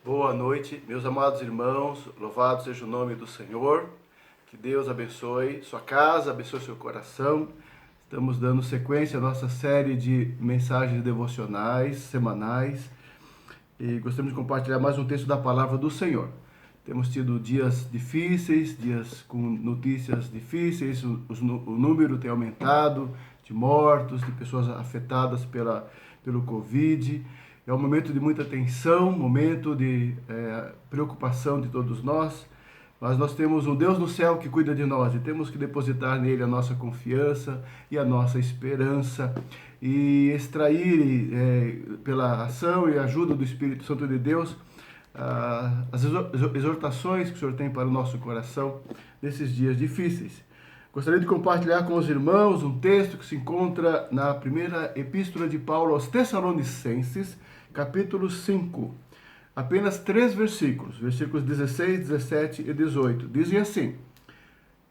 Boa noite, meus amados irmãos, louvado seja o nome do Senhor, que Deus abençoe sua casa, abençoe seu coração. Estamos dando sequência à nossa série de mensagens devocionais, semanais, e gostaríamos de compartilhar mais um texto da palavra do Senhor. Temos tido dias difíceis, dias com notícias difíceis, o número tem aumentado de mortos, de pessoas afetadas pelo Covid. É um momento de muita tensão, momento de preocupação de todos nós, mas nós temos um Deus no céu que cuida de nós e temos que depositar nele a nossa confiança e a nossa esperança e extrair pela ação e ajuda do Espírito Santo de Deus as exortações que o Senhor tem para o nosso coração nesses dias difíceis. Gostaria de compartilhar com os irmãos um texto que se encontra na primeira epístola de Paulo aos Tessalonicenses, capítulo 5. Apenas 3 versículos, versículos 16, 17 e 18. Dizem assim: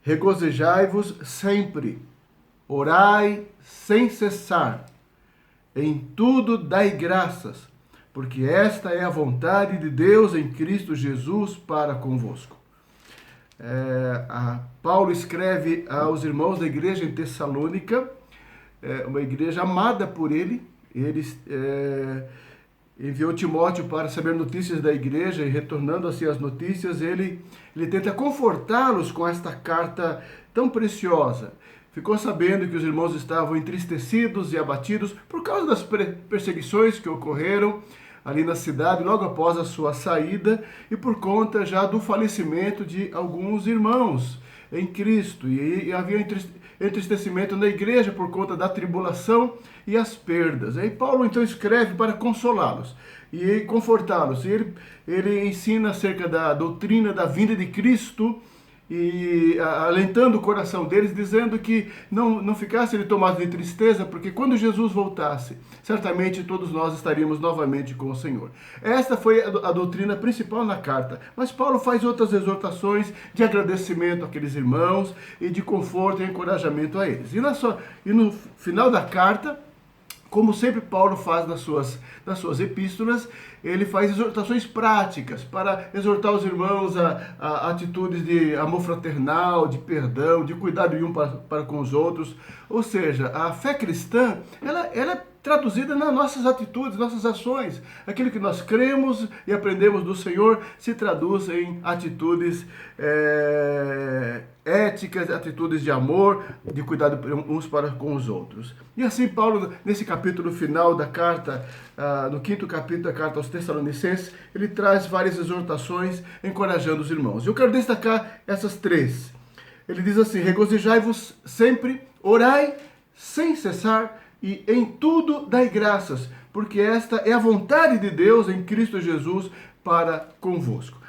regozijai-vos sempre, orai sem cessar, em tudo dai graças, porque esta é a vontade de Deus em Cristo Jesus para convosco. Paulo escreve aos irmãos da igreja em Tessalônica, uma igreja amada por ele. Ele enviou Timóteo para saber notícias da igreja e, retornando assim as notícias, ele tenta confortá-los com esta carta tão preciosa. Ficou sabendo que os irmãos estavam entristecidos e abatidos por causa das perseguições que ocorreram ali na cidade, logo após a sua saída, e por conta já do falecimento de alguns irmãos em Cristo. E havia entristecimento na igreja por conta da tribulação e as perdas. Aí Paulo então escreve para consolá-los e confortá-los. Ele ensina acerca da doutrina da vinda de Cristo, e alentando o coração deles, dizendo que não ficassem tomados de tristeza, porque quando Jesus voltasse, certamente todos nós estaríamos novamente com o Senhor. Esta foi a doutrina principal na carta, mas Paulo faz outras exortações de agradecimento àqueles irmãos e de conforto e encorajamento a eles. E no final da carta, como sempre Paulo faz nas suas epístolas, ele faz exortações práticas para exortar os irmãos a atitudes de amor fraternal, de perdão, de cuidado de um para com os outros. Ou seja, a fé cristã, ela é traduzida nas nossas atitudes, nossas ações. Aquilo que nós cremos e aprendemos do Senhor se traduz em atitudes éticas, atitudes de amor, de cuidado uns para com os outros. E assim Paulo, nesse capítulo final da carta, no 5º capítulo da carta aos Tessalonicenses, ele traz várias exortações encorajando os irmãos. Eu quero destacar essas 3. Ele diz assim: regozijai-vos sempre, orai sem cessar, e em tudo dai graças, porque esta é a vontade de Deus em Cristo Jesus para convosco.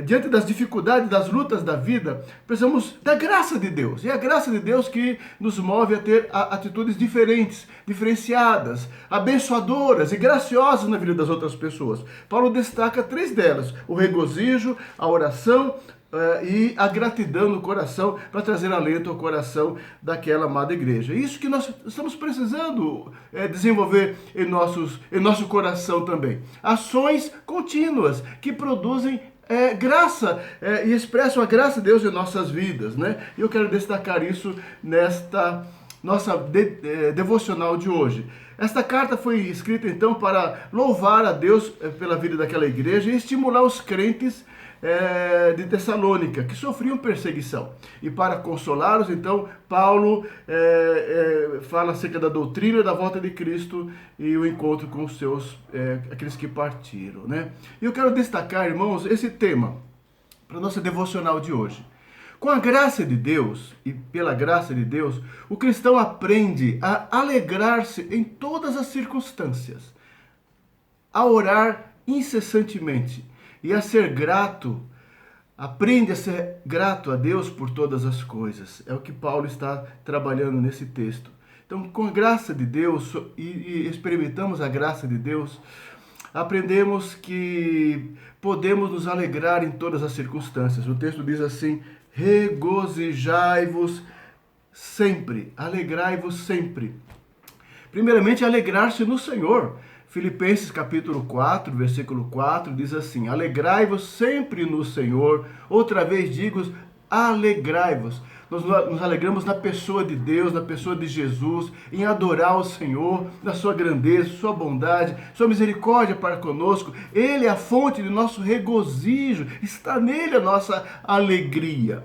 Diante das dificuldades, das lutas da vida, precisamos da graça de Deus. E é a graça de Deus que nos move a ter atitudes diferentes, diferenciadas, abençoadoras e graciosas na vida das outras pessoas. Paulo destaca 3 delas: o regozijo, a oração e a gratidão no coração, para trazer alento ao coração daquela amada igreja. Isso que nós estamos precisando desenvolver em nosso coração também. Ações contínuas que produzem graça e expressam a graça de Deus em nossas vidas, né? E eu quero destacar isso nesta nossa devocional de hoje. Esta carta foi escrita então para louvar a Deus pela vida daquela igreja e estimular os crentes de Tessalônica, que sofriam perseguição. E para consolá-los, então, Paulo fala acerca da doutrina da volta de Cristo e o encontro com os aqueles que partiram, né? E eu quero destacar, irmãos, esse tema para a nossa devocional de hoje. Com a graça de Deus e pela graça de Deus, o cristão aprende a alegrar-se em todas as circunstâncias, a orar incessantemente e a ser grato. Aprende a ser grato a Deus por todas as coisas. É o que Paulo está trabalhando nesse texto. Então, com a graça de Deus, e experimentamos a graça de Deus, aprendemos que podemos nos alegrar em todas as circunstâncias. O texto diz assim: regozijai-vos sempre, alegrai-vos sempre. Primeiramente, alegrar-se no Senhor. Filipenses capítulo 4, versículo 4, diz assim: alegrai-vos sempre no Senhor. Outra vez digo, alegrai-vos. Nós nos alegramos na pessoa de Deus, na pessoa de Jesus, em adorar o Senhor, na sua grandeza, sua bondade, sua misericórdia para conosco. Ele é a fonte de nosso regozijo, está nele a nossa alegria.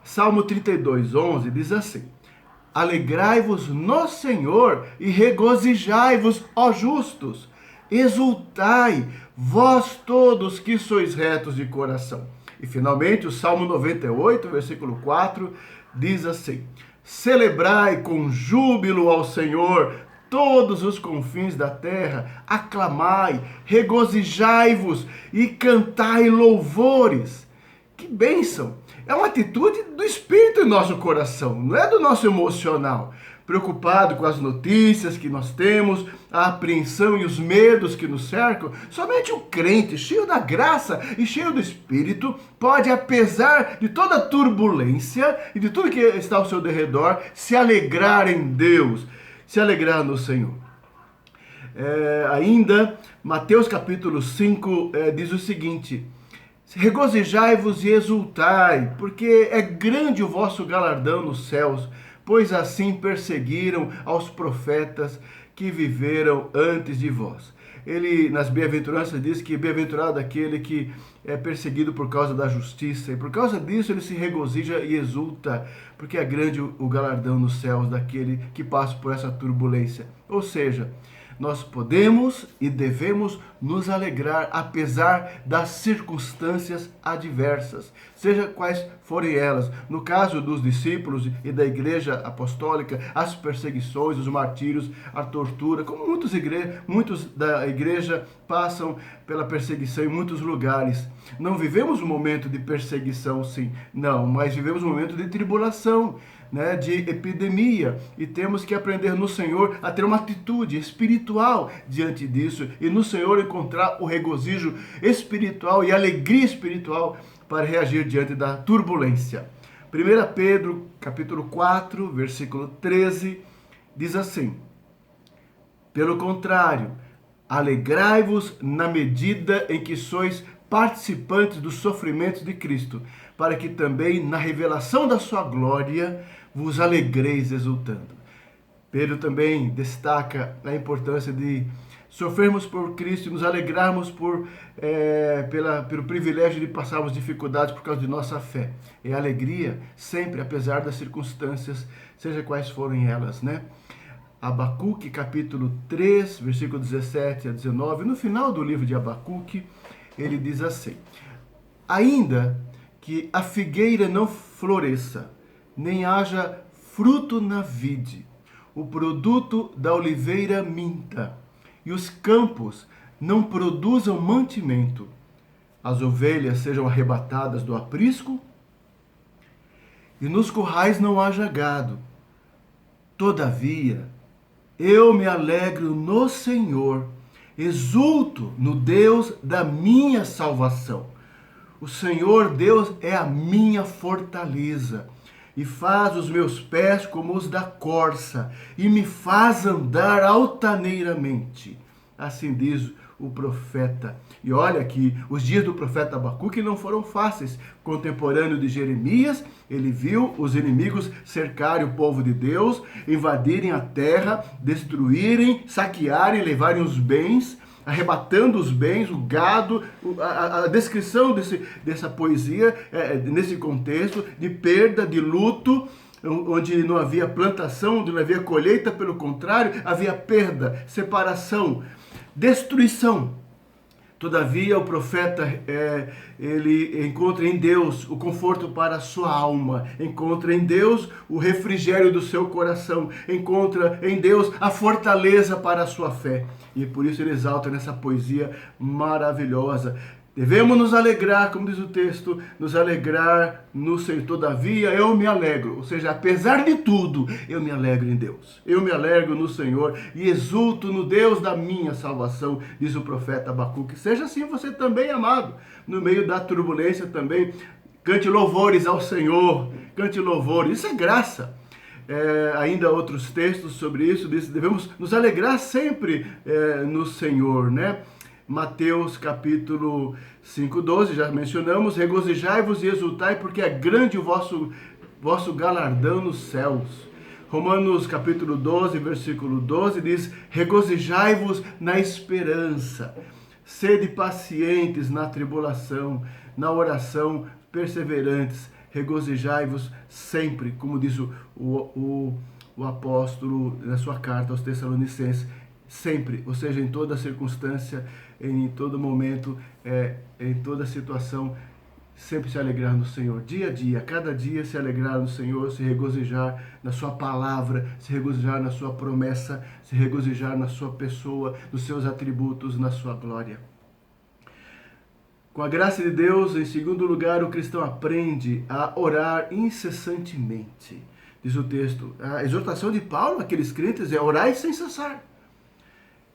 Salmo 32, 11 diz assim: alegrai-vos no Senhor e regozijai-vos, ó justos. Exultai, vós todos que sois retos de coração. E finalmente o Salmo 98, versículo 4, diz assim: celebrai com júbilo ao Senhor todos os confins da terra, aclamai, regozijai-vos e cantai louvores. Que bênção! É uma atitude do Espírito em nosso coração, não é do nosso emocional. Preocupado com as notícias que nós temos, a apreensão e os medos que nos cercam, somente o crente, cheio da graça e cheio do Espírito, pode, apesar de toda a turbulência e de tudo que está ao seu derredor, se alegrar em Deus, se alegrar no Senhor. Ainda, Mateus capítulo 5 diz o seguinte: regozijai-vos e exultai, porque é grande o vosso galardão nos céus, pois assim perseguiram aos profetas que viveram antes de vós. Ele, nas bem-aventuranças, diz que bem-aventurado aquele que é perseguido por causa da justiça, e por causa disso ele se regozija e exulta, porque é grande o galardão nos céus daquele que passa por essa turbulência. Ou seja, nós podemos e devemos nos alegrar apesar das circunstâncias adversas, seja quais forem elas. No caso dos discípulos e da igreja apostólica, as perseguições, os martírios, a tortura, como muitos da igreja passam pela perseguição em muitos lugares. Não vivemos um momento de perseguição, sim, não, mas vivemos um momento de tribulação, de epidemia, e temos que aprender no Senhor a ter uma atitude espiritual diante disso, e no Senhor encontrar o regozijo espiritual e alegria espiritual para reagir diante da turbulência. 1 Pedro capítulo 4, versículo 13, diz assim: pelo contrário, alegrai-vos na medida em que sois participantes dos sofrimentos de Cristo, para que também na revelação da sua glória vos alegreis exultando. Pedro também destaca a importância de sofrermos por Cristo e nos alegrarmos pelo privilégio de passarmos dificuldades por causa de nossa fé. É alegria sempre, apesar das circunstâncias, seja quais forem elas, Abacuque capítulo 3, versículo 17 a 19, no final do livro de Abacuque, ele diz assim: ainda que a figueira não floresça, nem haja fruto na vide, o produto da oliveira minta, e os campos não produzam mantimento, as ovelhas sejam arrebatadas do aprisco, e nos currais não haja gado. Todavia, eu me alegro no Senhor, exulto no Deus da minha salvação. O Senhor Deus é a minha fortaleza, e faz os meus pés como os da corça, e me faz andar altaneiramente. Assim diz o profeta. E olha que os dias do profeta Abacuque não foram fáceis. Contemporâneo de Jeremias, ele viu os inimigos cercarem o povo de Deus, invadirem a terra, destruírem, saquearem, levarem os bens, arrebatando os bens, o gado. A descrição dessa poesia, nesse contexto de perda, de luto, onde não havia plantação, onde não havia colheita, pelo contrário, havia perda, separação, destruição. Todavia, o profeta, ele encontra em Deus o conforto para a sua alma, encontra em Deus o refrigério do seu coração, encontra em Deus a fortaleza para a sua fé. E por isso ele exalta nessa poesia maravilhosa: devemos nos alegrar, como diz o texto, nos alegrar no Senhor. Todavia eu me alegro, ou seja, apesar de tudo, eu me alegro em Deus. Eu me alegro no Senhor e exulto no Deus da minha salvação, diz o profeta Abacuque. Seja assim você também, amado, no meio da turbulência também. Cante louvores ao Senhor, cante louvores, isso é graça. Ainda outros textos sobre isso, diz, devemos nos alegrar sempre no Senhor, né? Mateus capítulo 5:12, já mencionamos, regozijai-vos e exultai, porque é grande o vosso galardão nos céus. Romanos capítulo 12, versículo 12 diz, regozijai-vos na esperança, sede pacientes na tribulação, na oração perseverantes, regozijai-vos sempre, como diz o apóstolo na sua carta aos Tessalonicenses, sempre, ou seja, em toda circunstância, em todo momento, em toda situação, sempre se alegrar no Senhor, dia a dia, cada dia se alegrar no Senhor, se regozijar na sua palavra, se regozijar na sua promessa, se regozijar na sua pessoa, nos seus atributos, na sua glória. Com a graça de Deus, em segundo lugar, o cristão aprende a orar incessantemente. Diz o texto, a exortação de Paulo àqueles crentes é orar sem cessar.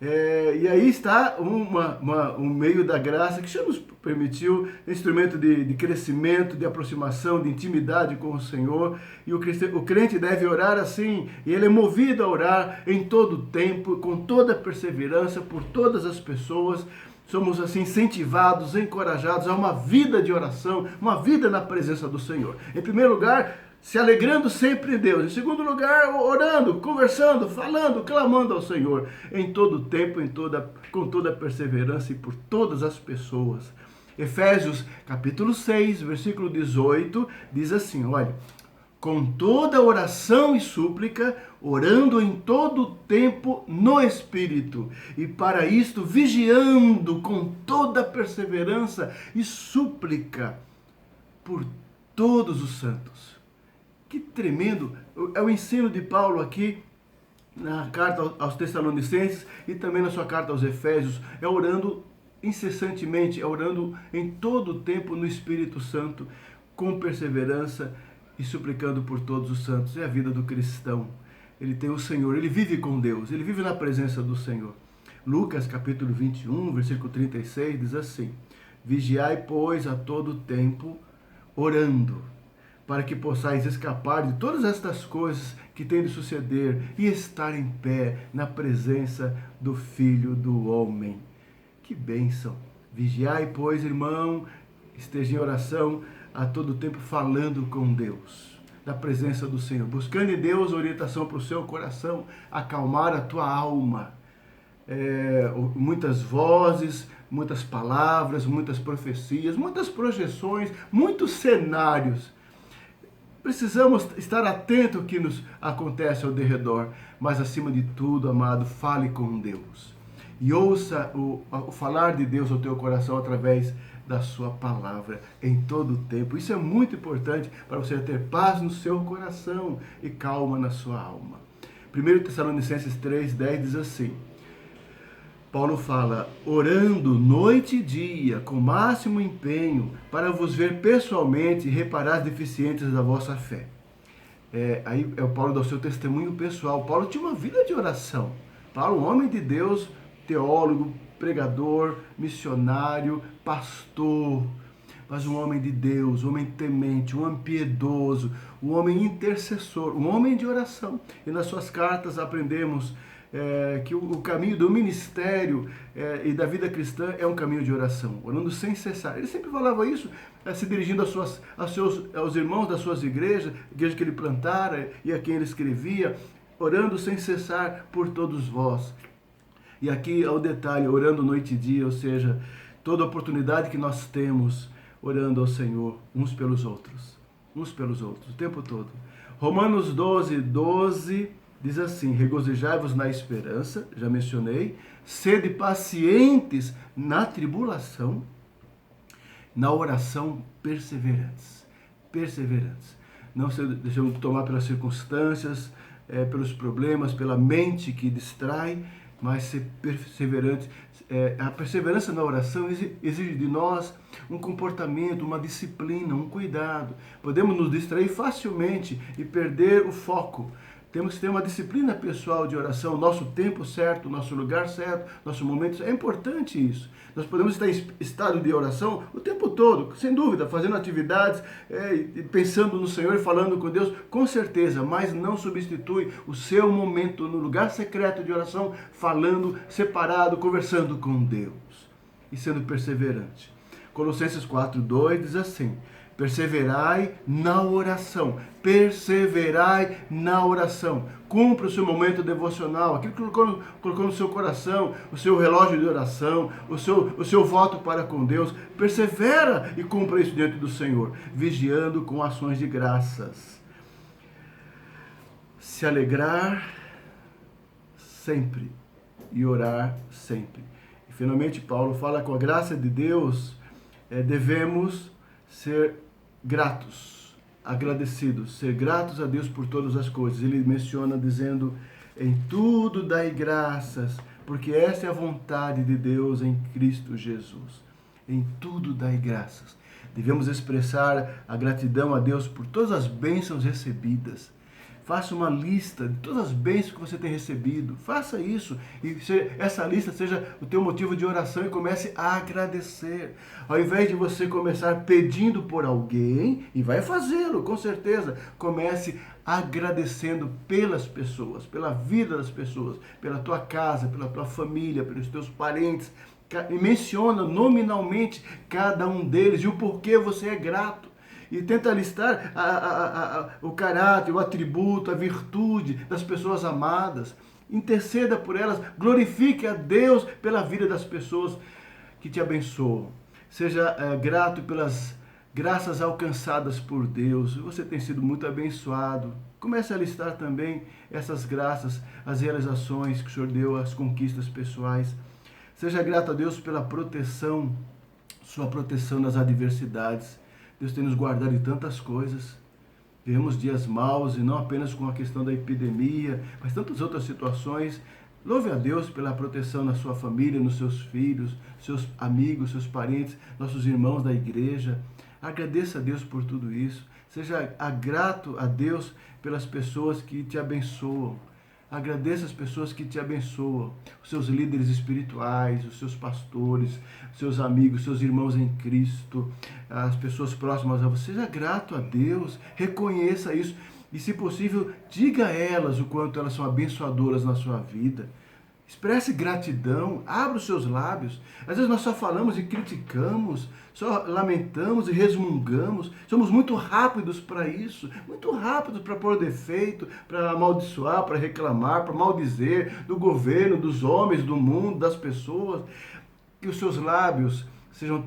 E aí está um meio da graça que já nos permitiu, instrumento de crescimento, de aproximação, de intimidade com o Senhor. E o crente deve orar assim, e ele é movido a orar em todo tempo, com toda perseverança, por todas as pessoas. Somos assim incentivados, encorajados a uma vida de oração, uma vida na presença do Senhor. Em primeiro lugar, se alegrando sempre em Deus. Em segundo lugar, orando, conversando, falando, clamando ao Senhor. Em todo tempo, com toda perseverança e por todas as pessoas. Efésios capítulo 6, versículo 18, diz assim, olha, com toda oração e súplica, orando em todo tempo no Espírito, e para isto vigiando com toda perseverança e súplica por todos os santos. Que tremendo! É o ensino de Paulo aqui na carta aos Tessalonicenses e também na sua carta aos Efésios, é orando incessantemente, é orando em todo o tempo no Espírito Santo, com perseverança e suplicando por todos os santos. É a vida do cristão. Ele tem o Senhor, ele vive com Deus, ele vive na presença do Senhor. Lucas capítulo 21, versículo 36 diz assim, vigiai, pois, a todo tempo, orando, para que possais escapar de todas estas coisas que têm de suceder e estar em pé na presença do Filho do Homem. Que bênção! Vigiai, pois, irmão, esteja em oração a todo tempo falando com Deus, na presença do Senhor, buscando em Deus orientação para o seu coração, acalmar a tua alma. Muitas vozes, muitas palavras, muitas profecias, muitas projeções, muitos cenários. Precisamos estar atentos ao que nos acontece ao derredor, mas acima de tudo, amado, fale com Deus. E ouça o falar de Deus ao teu coração através da sua palavra em todo o tempo. Isso é muito importante para você ter paz no seu coração e calma na sua alma. 1 Tessalonicenses 3:10 diz assim, Paulo fala, orando noite e dia, com máximo empenho, para vos ver pessoalmente e reparar as deficiências da vossa fé. Aí é o Paulo do seu testemunho pessoal. Paulo tinha uma vida de oração. Paulo, um homem de Deus, teólogo, pregador, missionário, pastor, mas um homem de Deus, um homem temente, um homem piedoso, um homem intercessor, um homem de oração. E nas suas cartas aprendemos que o caminho do ministério e da vida cristã é um caminho de oração, orando sem cessar. Ele sempre falava isso, se dirigindo aos irmãos das suas igrejas, igreja que ele plantara e a quem ele escrevia, orando sem cessar por todos vós. E aqui ao detalhe, orando noite e dia, ou seja, toda oportunidade que nós temos, orando ao Senhor, uns pelos outros, o tempo todo. Romanos 12:12 diz assim, regozijai-vos na esperança, já mencionei, sede pacientes na tribulação, na oração perseverantes. Não se deixemos tomar pelas circunstâncias, pelos problemas, pela mente que distrai, mas ser perseverante. A perseverança na oração exige de nós um comportamento, uma disciplina, um cuidado. Podemos nos distrair facilmente e perder o foco. Temos que ter uma disciplina pessoal de oração, nosso tempo certo, nosso lugar certo, nosso momento certo. É importante isso. Nós podemos estar em estado de oração o tempo todo, sem dúvida, fazendo atividades, pensando no Senhor e falando com Deus, com certeza, mas não substitui o seu momento no lugar secreto de oração, falando separado, conversando com Deus e sendo perseverante. Colossenses 4:2 diz assim: perseverai na oração. Perseverai na oração. Cumpra o seu momento devocional, aquilo que colocou no seu coração, o seu relógio de oração, o seu voto para com Deus. Persevera e cumpra isso diante do Senhor, vigiando com ações de graças. Se alegrar sempre e orar sempre. E finalmente Paulo fala: com a graça de Deus, devemos ser gratos, agradecidos, ser gratos a Deus por todas as coisas. Ele menciona dizendo: em tudo dai graças, porque essa é a vontade de Deus em Cristo Jesus. Em tudo dai graças. Devemos expressar a gratidão a Deus por todas as bênçãos recebidas. Faça uma lista de todas as bênçãos que você tem recebido. Faça isso e essa lista seja o teu motivo de oração e comece a agradecer. Ao invés de você começar pedindo por alguém, e vai fazê-lo, com certeza, comece agradecendo pelas pessoas, pela vida das pessoas, pela tua casa, pela tua família, pelos teus parentes. E menciona nominalmente cada um deles e o porquê você é grato. E tenta listar o caráter, o atributo, a virtude das pessoas amadas. Interceda por elas, glorifique a Deus pela vida das pessoas que te abençoam. Seja grato pelas graças alcançadas por Deus. Você tem sido muito abençoado. Comece a listar também essas graças, as realizações que o Senhor deu, as conquistas pessoais. Seja grato a Deus pela proteção, sua proteção nas adversidades. Deus tem nos guardado de tantas coisas. Vivemos dias maus e não apenas com a questão da epidemia, mas tantas outras situações. Louve a Deus pela proteção na sua família, nos seus filhos, seus amigos, seus parentes, nossos irmãos da igreja. Agradeça a Deus por tudo isso. Seja grato a Deus pelas pessoas que te abençoam. Agradeça as pessoas que te abençoam, os seus líderes espirituais, os seus pastores, os seus amigos, seus irmãos em Cristo, as pessoas próximas a você. Seja grato a Deus, reconheça isso e, se possível, diga a elas o quanto elas são abençoadoras na sua vida. Expresse gratidão, abra os seus lábios. Às vezes nós só falamos e criticamos, só lamentamos e resmungamos. Somos muito rápidos para isso, muito rápidos para pôr defeito, para amaldiçoar, para reclamar, para maldizer do governo, dos homens, do mundo, das pessoas. Que os seus lábios sejam,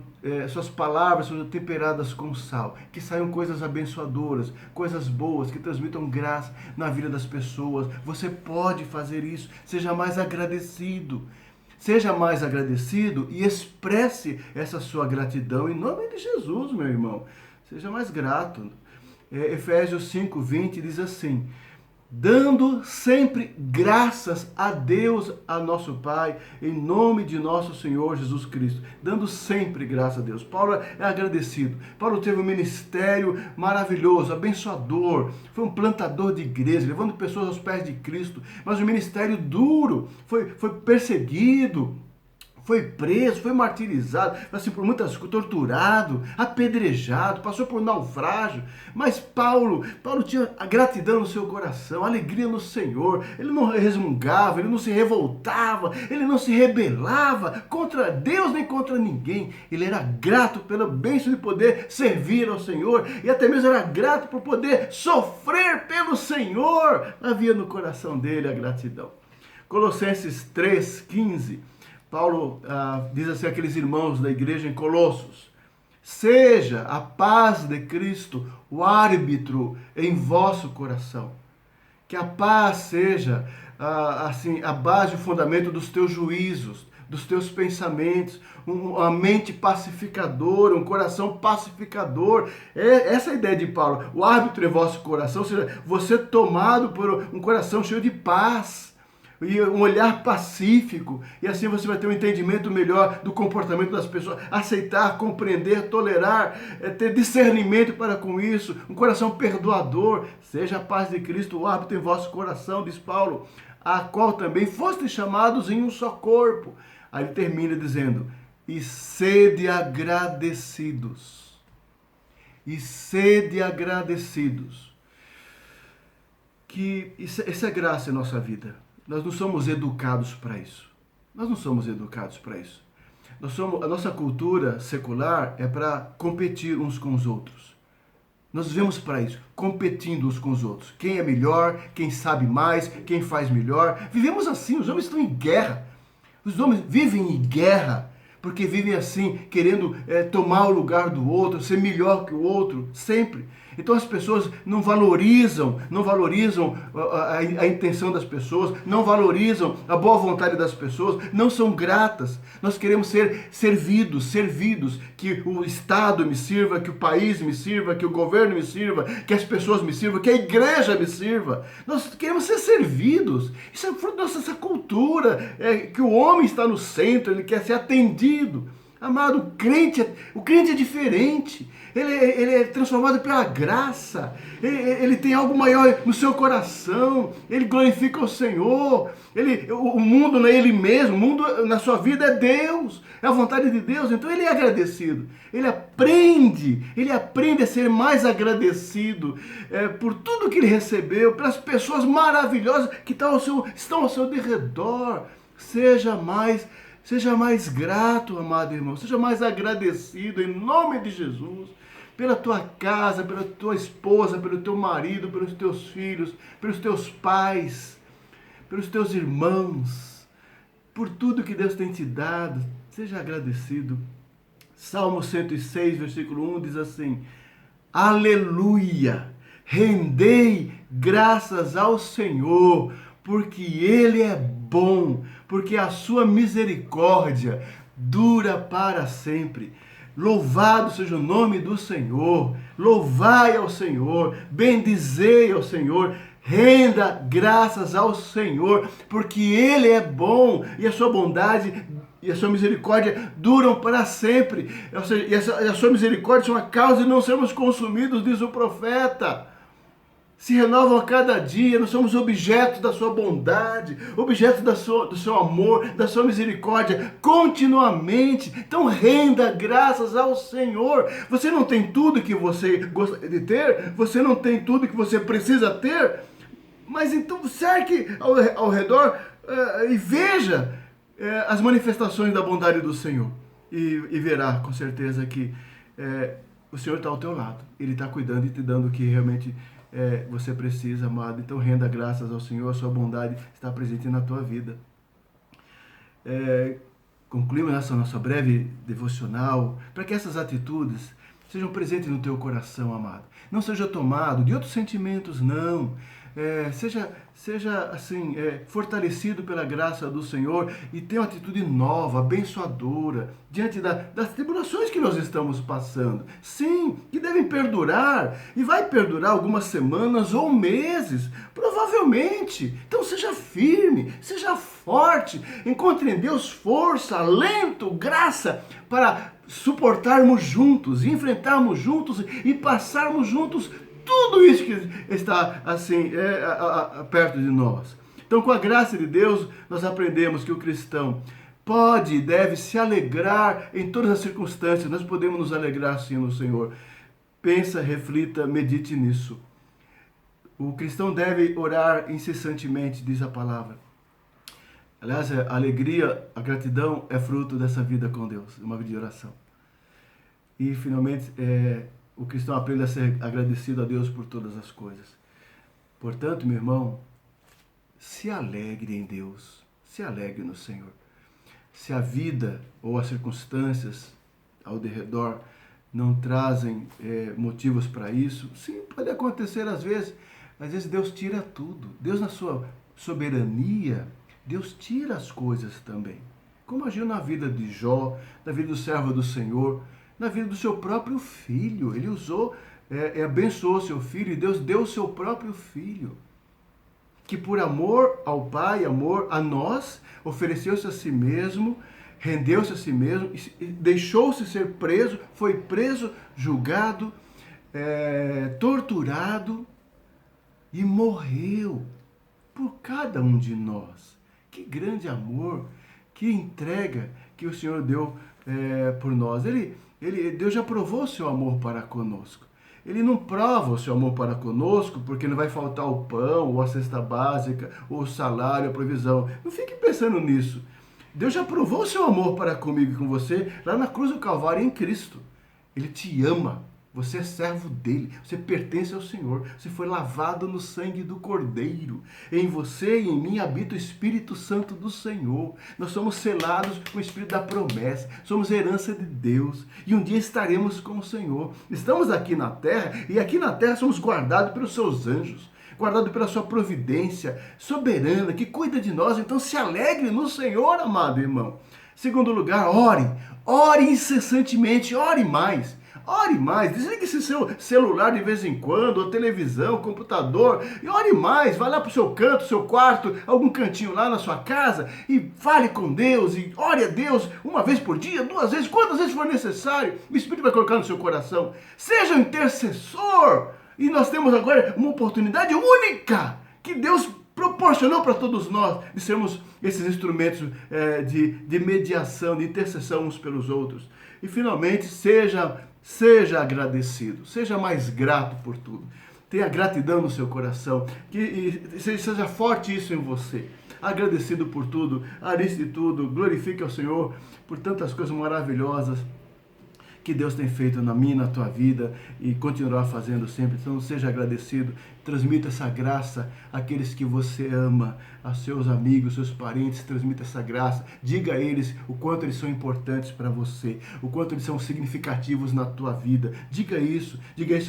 suas palavras sejam temperadas com sal, que saiam coisas abençoadoras, coisas boas, que transmitam graça na vida das pessoas. Você pode fazer isso. Seja mais agradecido. Seja mais agradecido e expresse essa sua gratidão em nome de Jesus, meu irmão. Seja mais grato. Efésios 5:20 diz assim: dando sempre graças a Deus, a nosso Pai, em nome de nosso Senhor Jesus Cristo. Dando sempre graças a Deus. Paulo é agradecido. Paulo teve um ministério maravilhoso, abençoador. Foi um plantador de igreja, levando pessoas aos pés de Cristo. Mas um ministério duro, foi perseguido, foi preso, foi martirizado, assim, por muitas coisas, torturado, apedrejado, passou por naufrágio. Mas Paulo tinha a gratidão no seu coração, a alegria no Senhor. Ele não resmungava, ele não se revoltava, ele não se rebelava contra Deus nem contra ninguém. Ele era grato pela bênção de poder servir ao Senhor e até mesmo era grato por poder sofrer pelo Senhor. Havia no coração dele a gratidão. Colossenses 3:15. Paulo diz assim àqueles irmãos da igreja em Colossos: seja a paz de Cristo o árbitro em vosso coração. Que a paz seja assim, a base, o fundamento dos teus juízos, dos teus pensamentos, uma mente pacificadora, um coração pacificador. Essa é a ideia de Paulo. O árbitro em vosso coração, ou seja, você tomado por um coração cheio de paz. e um olhar pacífico, e assim você vai ter um entendimento melhor do comportamento das pessoas, aceitar, compreender, tolerar, ter discernimento para com isso, um coração perdoador. Seja a paz de Cristo o árbitro em vosso coração, diz Paulo, a qual também fostes chamados em um só corpo. Aí ele termina dizendo, e sede agradecidos. E sede agradecidos. Que essa é graça em nossa vida. Nós não somos educados para isso. Nós não somos educados para isso. A nossa cultura secular é para competir uns com os outros. Nós vivemos para isso, competindo uns com os outros. Quem é melhor, quem sabe mais, quem faz melhor. Vivemos assim, os homens estão em guerra. Os homens vivem em guerra, porque vivem assim, querendo tomar o lugar do outro, ser melhor que o outro, sempre. Então as pessoas não valorizam a intenção das pessoas, não valorizam a boa vontade das pessoas, não são gratas. Nós queremos ser servidos, que o Estado me sirva, que o país me sirva, que o governo me sirva, que as pessoas me sirvam, que a igreja me sirva. Nós queremos ser servidos. Isso é fruto da nossa cultura, que o homem está no centro, ele quer ser atendido. Amado, o crente é diferente. Ele é transformado pela graça. Ele tem algo maior no seu coração. Ele glorifica o Senhor. O mundo não é ele mesmo. O mundo na sua vida é Deus. É a vontade de Deus. Então ele é agradecido. Ele aprende a ser mais agradecido por tudo que ele recebeu, pelas pessoas maravilhosas que estão ao seu derredor. Seja mais grato, amado irmão. Seja mais agradecido em nome de Jesus. Pela tua casa, pela tua esposa, pelo teu marido, pelos teus filhos, pelos teus pais, pelos teus irmãos. Por tudo que Deus tem te dado. Seja agradecido. Salmo 106, versículo 1 diz assim: Aleluia! Rendei graças ao Senhor, porque Ele é bom, porque a sua misericórdia dura para sempre. Louvado seja o nome do Senhor, louvai ao Senhor, bendizei ao Senhor, renda graças ao Senhor, porque Ele é bom e a sua bondade e a sua misericórdia duram para sempre. Ou seja, e a sua misericórdia são a causa de não sermos consumidos, diz o profeta. Se renovam a cada dia, nós somos objetos da sua bondade, objetos do seu amor, da sua misericórdia, continuamente. Então renda graças ao Senhor. Você não tem tudo que você gostaria de ter, você não tem tudo que você precisa ter, mas então cerque ao redor e veja as manifestações da bondade do Senhor. E verá com certeza que o Senhor está ao teu lado. Ele está cuidando e te dando o que realmente você precisa, amado. Então renda graças ao Senhor, a sua bondade está presente na tua vida. Concluímos essa nossa breve devocional, para que essas atitudes sejam presentes no teu coração, amado. Não seja tomado de outros sentimentos, não. Seja assim, fortalecido pela graça do Senhor e tenha uma atitude nova, abençoadora, diante das tribulações que nós estamos passando. Sim, que devem perdurar, e vai perdurar algumas semanas ou meses, provavelmente. Então seja firme, seja forte, encontre em Deus força, alento, graça para suportarmos juntos, enfrentarmos juntos e passarmos juntos tudo isso que está assim perto de nós. Então, com a graça de Deus, nós aprendemos que o cristão pode e deve se alegrar em todas as circunstâncias. Nós podemos nos alegrar sim no Senhor. Pensa, reflita, medite nisso. O cristão deve orar incessantemente, diz a palavra. Aliás, a alegria, a gratidão é fruto dessa vida com Deus, uma vida de oração. E, finalmente, o cristão aprende a ser agradecido a Deus por todas as coisas. Portanto, meu irmão, se alegre em Deus, se alegre no Senhor. Se a vida ou as circunstâncias ao derredor não trazem motivos para isso, sim, pode acontecer às vezes Deus tira tudo. Deus, na sua soberania, Deus tira as coisas também. Como agiu na vida de Jó, na vida do servo do Senhor, na vida do seu próprio filho. Ele abençoou seu filho e Deus deu o seu próprio filho. que por amor ao Pai, amor a nós, ofereceu-se a si mesmo, rendeu-se a si mesmo, deixou-se ser preso, foi preso, julgado, torturado e morreu por cada um de nós. Que grande amor, que entrega que o Senhor deu por nós. Deus já provou o seu amor para conosco. Ele não prova o seu amor para conosco porque não vai faltar o pão, ou a cesta básica, ou o salário, a provisão. Não fique pensando nisso. Deus já provou o seu amor para comigo e com você lá na cruz do Calvário em Cristo. Ele te ama. Você é servo dele, você pertence ao Senhor, você foi lavado no sangue do Cordeiro. Em você e em mim habita o Espírito Santo do Senhor. Nós somos selados com o Espírito da promessa, somos herança de Deus e um dia estaremos com o Senhor. Estamos aqui na terra e aqui na terra somos guardados pelos seus anjos, guardados pela sua providência soberana que cuida de nós. Então se alegre no Senhor, amado irmão. Segundo lugar, ore incessantemente, ore mais. Ore mais, desligue esse seu celular de vez em quando, ou televisão, computador, e ore mais, vá lá para o seu canto, seu quarto, algum cantinho lá na sua casa, e fale com Deus, e ore a Deus uma vez por dia, 2 vezes, quantas vezes for necessário, o Espírito vai colocar no seu coração. Seja um intercessor, e nós temos agora uma oportunidade única, que Deus proporcionou para todos nós, de sermos esses instrumentos de mediação, de intercessão uns pelos outros. E finalmente, seja agradecido, seja mais grato por tudo. Tenha gratidão no seu coração, que seja forte isso em você. Agradecido por tudo, ariste tudo, glorifique ao Senhor por tantas coisas maravilhosas que Deus tem feito na minha e na tua vida e continuará fazendo sempre. Então seja agradecido, transmita essa graça àqueles que você ama, aos seus amigos, seus parentes, transmita essa graça. Diga a eles o quanto eles são importantes para você, o quanto eles são significativos na tua vida. Diga isso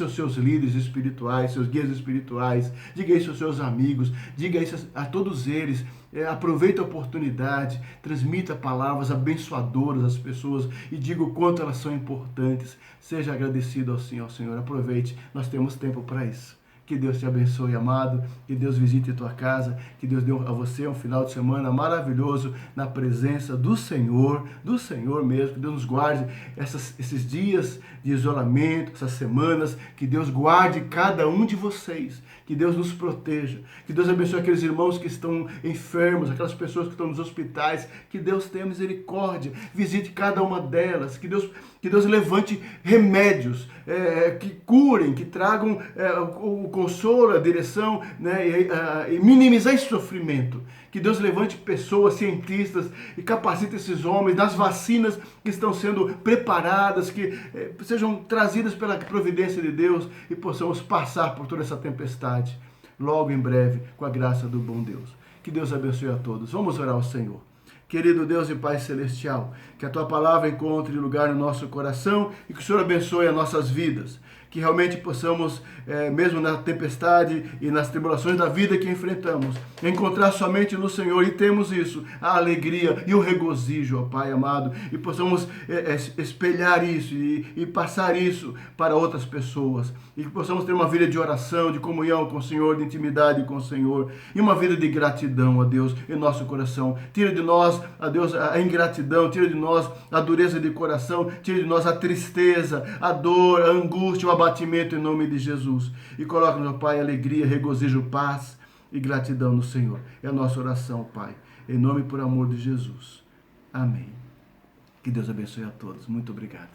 aos seus líderes espirituais, seus guias espirituais, diga isso aos seus amigos, diga isso a todos eles. Aproveite a oportunidade, transmita palavras abençoadoras às pessoas e diga o quanto elas são importantes. Seja agradecido ao Senhor. Aproveite, nós temos tempo para isso. Que Deus te abençoe, amado, que Deus visite a tua casa, que Deus dê a você um final de semana maravilhoso na presença do Senhor mesmo, que Deus nos guarde esses dias de isolamento, essas semanas, que Deus guarde cada um de vocês, que Deus nos proteja, que Deus abençoe aqueles irmãos que estão enfermos, aquelas pessoas que estão nos hospitais, que Deus tenha misericórdia, visite cada uma delas, que Deus levante remédios que curem, que tragam o consolo, a direção, né, e minimizar esse sofrimento. Que Deus levante pessoas, cientistas, e capacite esses homens nas vacinas que estão sendo preparadas, que sejam trazidas pela providência de Deus e possamos passar por toda essa tempestade logo em breve, com a graça do bom Deus. Que Deus abençoe a todos. Vamos orar ao Senhor. Querido Deus e Pai Celestial, que a Tua Palavra encontre lugar no nosso coração e que o Senhor abençoe as nossas vidas. Que realmente possamos, mesmo na tempestade e nas tribulações da vida que enfrentamos, encontrar somente no Senhor, e temos isso, a alegria e o regozijo, ó Pai amado, e possamos espelhar isso e passar isso para outras pessoas, e que possamos ter uma vida de oração, de comunhão com o Senhor, de intimidade com o Senhor, e uma vida de gratidão a Deus em nosso coração. Tira de nós, a Deus, a ingratidão, tira de nós a dureza de coração, tira de nós a tristeza, a dor, a angústia, o abatimento em nome de Jesus. E coloca, meu Pai, alegria, regozijo, paz e gratidão no Senhor. É a nossa oração, Pai. Em nome e por amor de Jesus. Amém. Que Deus abençoe a todos. Muito obrigado.